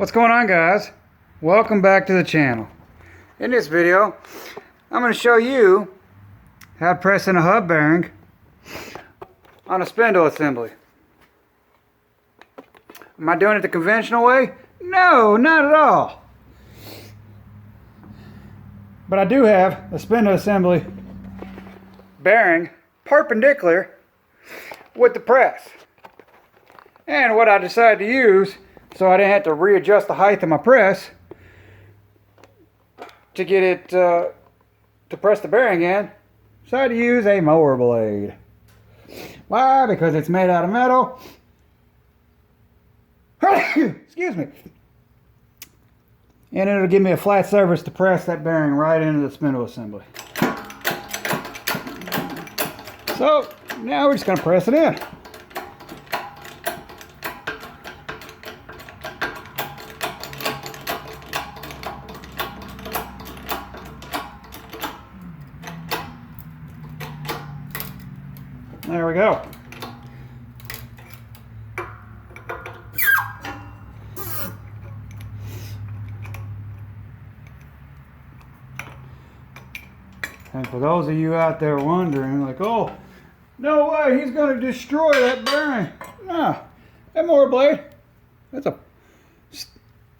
What's going on, guys? Welcome back to the channel. In this video I'm going to show you how to press in a hub bearing on a spindle assembly. Am I doing it the conventional way? No, not at all. But I do have a spindle assembly bearing perpendicular with the press. And what I decided to use, so I didn't have to readjust the height of my press to get it to press the bearing in, decided to use a mower blade. Why? Because it's made out of metal. Excuse me. And it'll give me a flat surface to press that bearing right into the spindle assembly. So now we're just going to press it in. There we go. And for those of you out there wondering, like, oh, no way, he's going to destroy that bearing. No, that mower blade, that's a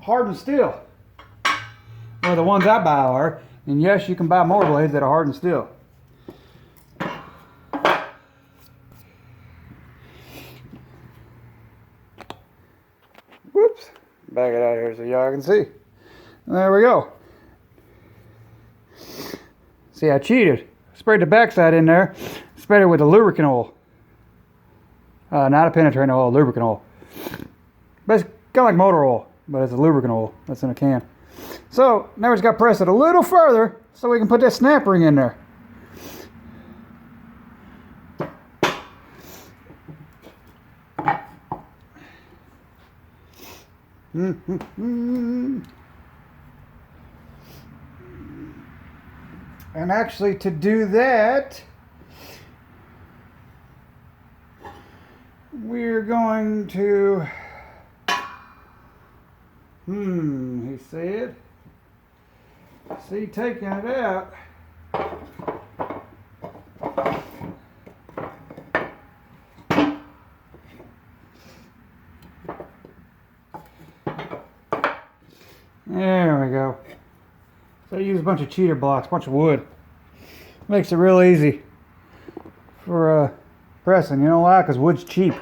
hardened steel. Well, the ones I buy are. And yes, you can buy mower blades that are hardened steel. Whoops, back it out here so y'all can see. There we go. See, I cheated. Sprayed the backside in there. Sprayed it with a lubricant oil. Not a penetrating oil, lubricant oil. But it's kind of like motor oil, but it's a lubricant oil that's in a can. So now we just got to press it a little further so we can put that snap ring in there. And actually, to do that, we're going to, he said, see, taking it out, there we go. So I use a bunch of cheater blocks, a bunch of wood. Makes it real easy for pressing. You know why? Because wood's cheap.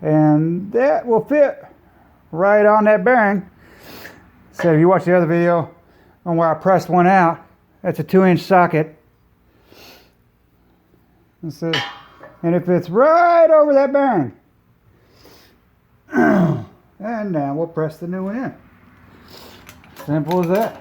And that will fit right on that bearing. So if you watch the other video on where I pressed one out, that's a 2-inch socket. And it fits right over that bearing. And now we'll press the new one in. Simple as that.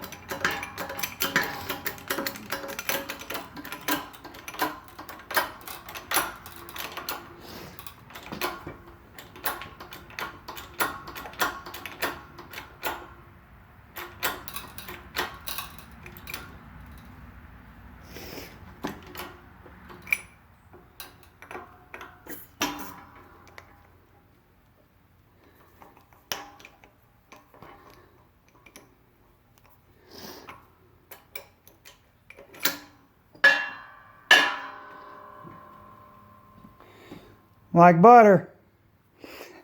Like butter.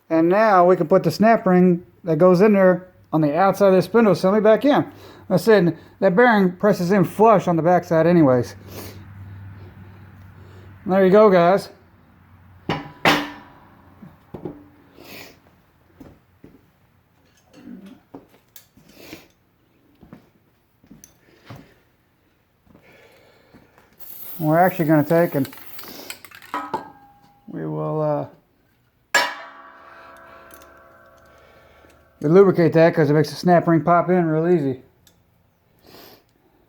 And now we can put the snap ring that goes in there on the outside of the spindle assembly back in. I said that bearing presses in flush on the backside anyways. There you go, guys. We're actually going to take and we will lubricate that because it makes the snap ring pop in real easy.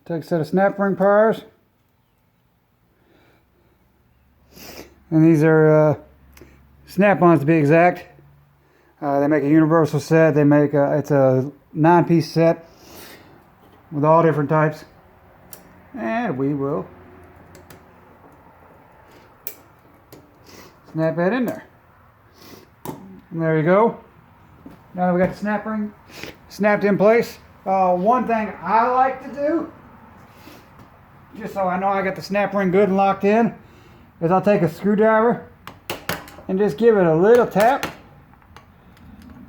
Take a set of snap ring pliers. And these are snap-ons to be exact. They make a universal set. They make it's a 9-piece set with all different types. And we will snap that in there. And there you go. Now that we got the snap ring snapped in place, one thing I like to do, just so I know I got the snap ring good and locked in, is I'll take a screwdriver and just give it a little tap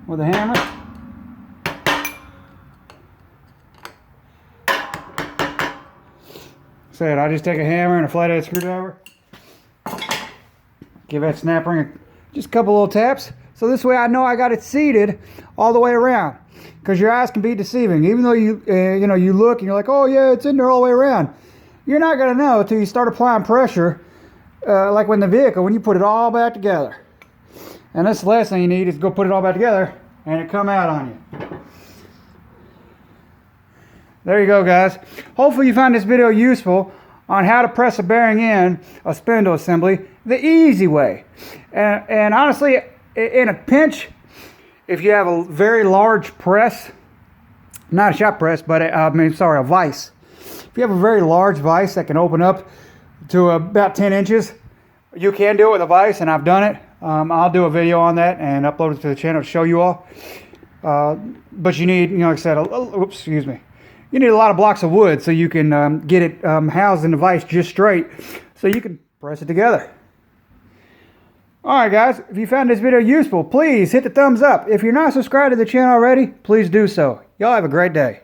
with a hammer. Said I just take a hammer and a flathead screwdriver, give that snap ring just a couple little taps, so this way I know I got it seated all the way around. Because your eyes can be deceiving, even though you you look and you're like, oh yeah, it's in there all the way around. You're not gonna know until you start applying pressure, like when the vehicle, when you put it all back together. And that's the last thing you need, is go put it all back together and it come out on you. There you go, guys. Hopefully you find this video useful on how to press a bearing in a spindle assembly the easy way. And honestly, in a pinch, if you have a very large press, not a shop press, but a vise. If you have a very large vise that can open up to about 10 inches, you can do it with a vise, and I've done it. I'll do a video on that and upload it to the channel to show you all. But you need, like I said, oops, excuse me. You need a lot of blocks of wood so you can get it housed in the vise just straight, so you can press it together. Alright guys, if you found this video useful, please hit the thumbs up. If you're not subscribed to the channel already, please do so. Y'all have a great day.